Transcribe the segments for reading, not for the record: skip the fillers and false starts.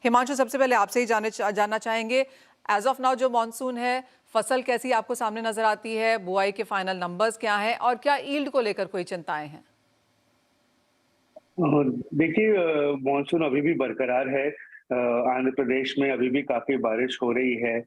हिमांशु, सबसे पहले आपसे ही जानना चाहेंगे, एज ऑफ नाउ जो मॉनसून है, फसल कैसी आपको सामने नजर आती है, बुआई के फाइनल नंबर्स क्या हैं और क्या ईल्ड को लेकर कोई चिंताएं हैं? देखिए, मानसून अभी भी बरकरार है। आंध्र प्रदेश में अभी भी काफी बारिश हो रही है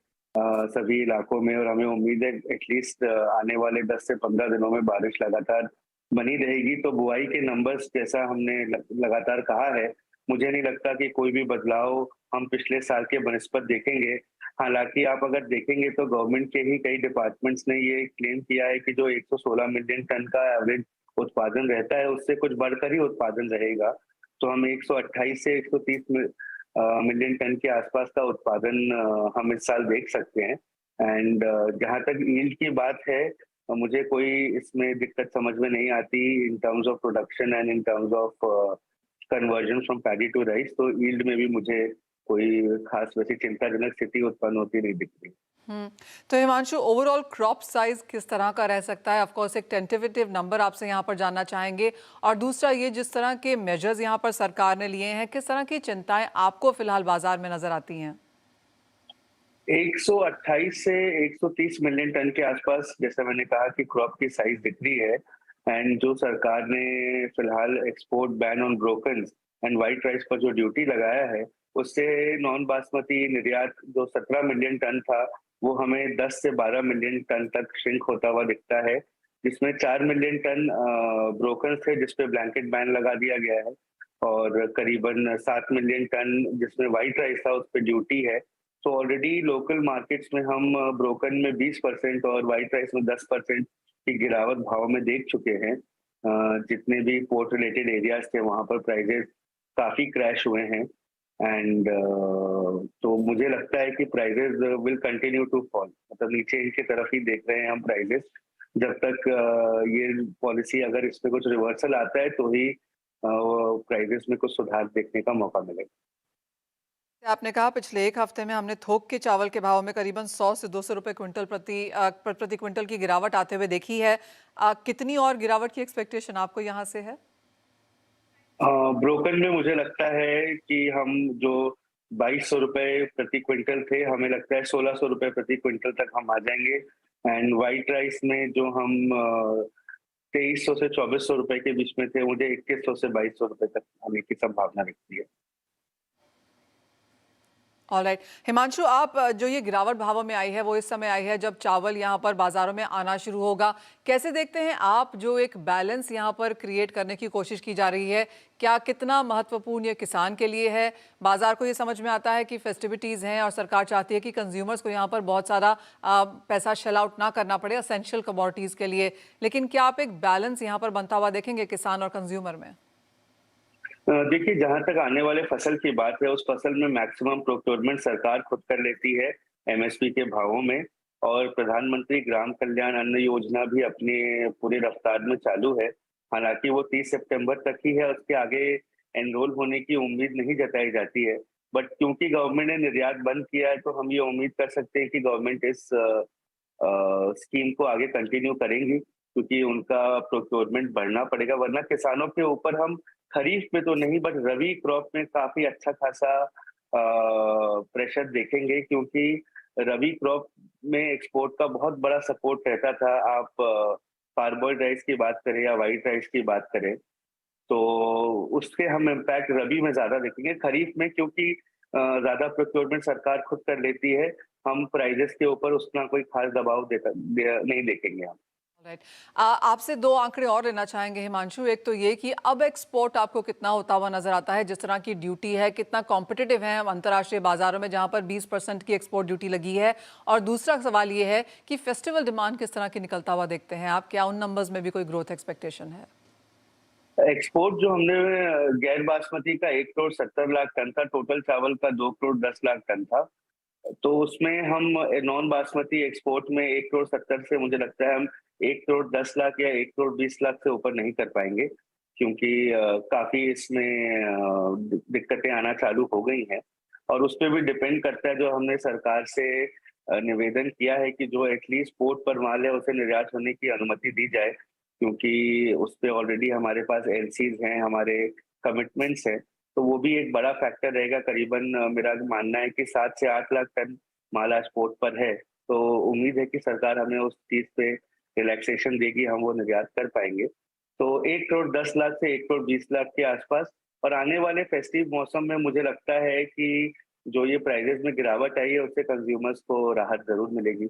सभी इलाकों में, और हमें उम्मीद है एटलीस्ट आने वाले 10 से 15 दिनों में बारिश लगातार बनी रहेगी। तो बुआई के नंबर्स जैसा हमने लगातार कहा है, मुझे नहीं लगता कि कोई भी बदलाव हम पिछले साल के बनिस्बत देखेंगे। हालांकि आप अगर देखेंगे तो गवर्नमेंट के ही कई डिपार्टमेंट्स ने ये क्लेम किया है कि जो 116 मिलियन टन का एवरेज उत्पादन रहता है, उससे कुछ बढ़कर ही उत्पादन रहेगा। तो हम 128 से 130 मिलियन टन के आसपास का उत्पादन हम इस साल देख सकते हैं। एंड जहाँ तक यील्ड की बात है, मुझे कोई इसमें दिक्कत समझ में नहीं आती in terms of production and in terms of conversion from paddy to rice. तो यील्ड में भी मुझे कोई खास वैसी चिंताजनक स्थिति उत्पन्न होती नहीं दिख रही। हम्म। तो हिमांशु, ओवरऑल क्रॉप साइज किस तरह का रह सकता है? ऑफ कोर्स एक टेंटेटिव नंबर आपसे यहाँ पर जानना चाहेंगे, और दूसरा ये, जिस तरह के मेजर्स यहाँ पर सरकार ने लिए हैं, किस तरह की चिंताएं आपको फिलहाल बाजार में नजर आती हैं? 128 से 130 मिलियन टन के आसपास, जैसा मैंने कहा कि क्रॉप की साइज दिख रही है। एंड जो सरकार ने फिलहाल export ban on broken and white rice पर जो ड्यूटी लगाया है, उससे नॉन बासमती निर्यात जो 17 मिलियन टन था, वो हमें 10 से 12 मिलियन टन तक श्रिंक होता हुआ दिखता है, जिसमें 4 मिलियन टन ब्रोकन थे जिसपे ब्लैंकेट बैन लगा दिया गया है, और करीबन 7 मिलियन टन जिसमें व्हाइट राइस था उस पर ड्यूटी है। तो ऑलरेडी लोकल मार्केट्स में हम ब्रोकन में 20% और व्हाइट राइस में 10% की गिरावट भाव में देख चुके हैं। जितने भी पोर्ट रिलेटेड एरियाज थे वहां पर प्राइजेस काफी क्रैश हुए हैं। एंड तो मुझे लगता है कि prices will continue to fall, मतलब नीचे इनके तरफ ही देख रहे हैं हम प्राइजेस। जब तक ये पॉलिसी, अगर इस पे कुछ रिवर्सल आता है तो ही प्राइजेस में कुछ सुधार देखने का मौका मिलेगा। आपने कहा पिछले एक हफ्ते में हमने थोक के चावल के भाव में करीबन 100 से 200 रुपए क्विंटल प्रति क्विंटल की गिरावट आते हुए देखी है। कितनी और गिरावट की एक्सपेक्टेशन आपको यहाँ से है? ब्रोकन में मुझे लगता है कि हम जो 2200 रुपए प्रति क्विंटल थे, हमें लगता है 1600 रुपए प्रति क्विंटल तक हम आ जाएंगे। एंड व्हाइट राइस में जो हम 2300 से 2400 रुपए के बीच में थे, मुझे 2100 से 2200 रुपए तक आने की संभावना दिखती है। ऑलराइट। हिमांशु, आप जो ये गिरावट भावों में आई है वो इस समय आई है जब चावल यहाँ पर बाजारों में आना शुरू होगा। कैसे देखते हैं आप जो एक बैलेंस यहाँ पर क्रिएट करने की कोशिश की जा रही है? क्या कितना महत्वपूर्ण ये किसान के लिए है? बाजार को ये समझ में आता है कि फेस्टिविटीज़ हैं और सरकार चाहती है कि कंज्यूमर्स को यहाँ पर बहुत सारा पैसा शेल आउट ना करना पड़े एसेंशियल कमोडिटीज़ के लिए, लेकिन क्या आप एक बैलेंस यहाँ पर बनता हुआ देखेंगे किसान और कंज्यूमर में? देखिए, जहां तक आने वाले फसल की बात है, उस फसल में मैक्सिमम प्रोक्योरमेंट सरकार खुद कर लेती है एमएसपी के भावों में। और प्रधानमंत्री ग्राम कल्याण अन्न योजना भी अपनी पूरी रफ्तार में चालू है। हालांकि वो 30 सितंबर तक ही है, उसके आगे एनरोल होने की उम्मीद नहीं जताई जाती है। बट क्योंकि गवर्नमेंट ने निर्यात बंद किया है, तो हम ये उम्मीद कर सकते हैं कि गवर्नमेंट इस स्कीम को आगे कंटिन्यू करेंगी, क्योंकि उनका प्रोक्योरमेंट बढ़ना पड़ेगा। वरना किसानों के ऊपर हम खरीफ में तो नहीं, बट रबी क्रॉप में काफी अच्छा खासा प्रेशर देखेंगे, क्योंकि रबी क्रॉप में एक्सपोर्ट का बहुत बड़ा सपोर्ट रहता था। आप पारबॉइल्ड राइस की बात करें या व्हाइट राइस की बात करें, तो उसके हम इम्पैक्ट रबी में ज्यादा देखेंगे। खरीफ में क्योंकि ज्यादा प्रोक्योरमेंट सरकार खुद कर लेती है, हम प्राइजेस के ऊपर उतना कोई खास दबाव नहीं देखेंगे हम। राइट। आपसे दो आंकड़े और लेना चाहेंगे हिमांशु। एक तो ये कि अब एक्सपोर्ट आपको कितना होता हुआ नजर आता है, जिस तरह की ड्यूटी है, कितना कॉम्पिटिटिव है हम अंतर्राष्ट्रीय बाजारों में जहां पर 20% की एक्सपोर्ट ड्यूटी लगी है? और दूसरा सवाल ये है कि फेस्टिवल डिमांड किस तरह की निकलता हुआ देखते हैं आप? क्या उन नंबर्स में भी कोई ग्रोथ एक्सपेक्टेशन है? एक्सपोर्ट जो हमने गैर बासमती का 1 करोड़ 70 लाख टन था, टोटल चावल का 2 करोड़ 10 लाख टन था। तो उसमें हम नॉन बासमती एक्सपोर्ट में 1 करोड़ 70 से मुझे लगता है हम 1 करोड़ 10 लाख या 1 करोड़ 20 लाख से ऊपर नहीं कर पाएंगे, क्योंकि काफी इसमें दिक्कतें आना चालू हो गई हैं। और उस पर भी डिपेंड करता है, जो हमने सरकार से निवेदन किया है कि जो एटलीस्ट पोर्ट पर माल है उसे निर्यात होने की अनुमति दी जाए, क्योंकि उस पे ऑलरेडी हमारे पास एलसीज हैं, हमारे कमिटमेंट्स हैं। तो वो भी एक बड़ा फैक्टर रहेगा। करीबन मेरा मानना है कि 7 से 8 लाख टन माल आज पोर्ट पर है। तो उम्मीद है कि सरकार हमें उस चीज़ पे रिलैक्सेशन देगी, हम वो निर्यात कर पाएँगे। तो 1 करोड़ 10 लाख से 1 करोड़ 20 लाख के आसपास। और आने वाले फेस्टिव मौसम में मुझे लगता है कि जो ये प्राइसेज़ में गिरावट आई है, उससे कंज्यूमर्स को राहत ज़रूर मिलेगी।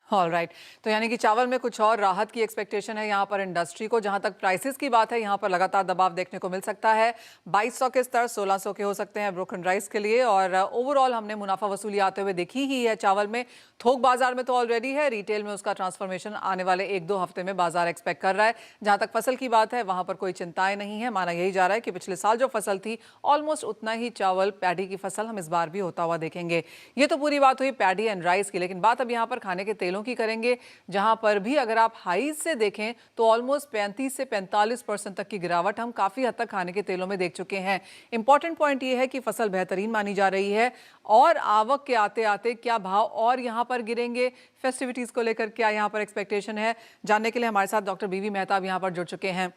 ऑलराइट। तो यानी कि चावल में कुछ और राहत की एक्सपेक्टेशन है यहाँ पर इंडस्ट्री को। जहाँ तक प्राइसेस की बात है, यहाँ पर लगातार दबाव देखने को मिल सकता है। 2200 के स्तर 1600 के हो सकते हैं ब्रोकन राइस के लिए। और ओवरऑल हमने मुनाफा वसूली आते हुए देखी ही है चावल में। थोक बाजार में तो ऑलरेडी है, रिटेल में उसका ट्रांसफॉर्मेशन आने वाले 1-2 हफ्ते में बाजार एक्सपेक्ट कर रहा है। जहाँ तक फसल की बात है, वहाँ पर कोई चिंताएं नहीं है। माना यही जा रहा है कि पिछले साल जो फसल थी, ऑलमोस्ट उतना ही चावल पैडी की फसल हम इस बार भी होता हुआ देखेंगे। ये तो पूरी बात हुई पैडी एंड राइस की, लेकिन बात अब यहाँ पर खाने के तेलों की करेंगे, जहां पर भी अगर आप हाई से देखें तो ऑलमोस्ट 35 से 45% तक की गिरावट हम काफी हद तक खाने के तेलों में देख चुके हैं। इंपॉर्टेंट पॉइंट यह है कि फसल बेहतरीन मानी जा रही है और आवक के आते आते क्या भाव और यहां पर गिरेंगे, फेस्टिविटीज को लेकर क्या यहां पर एक्सपेक्टेशन है, जानने के लिए हमारे साथ डॉक्टर बीवी मेहताब यहां पर जुड़ चुके हैं।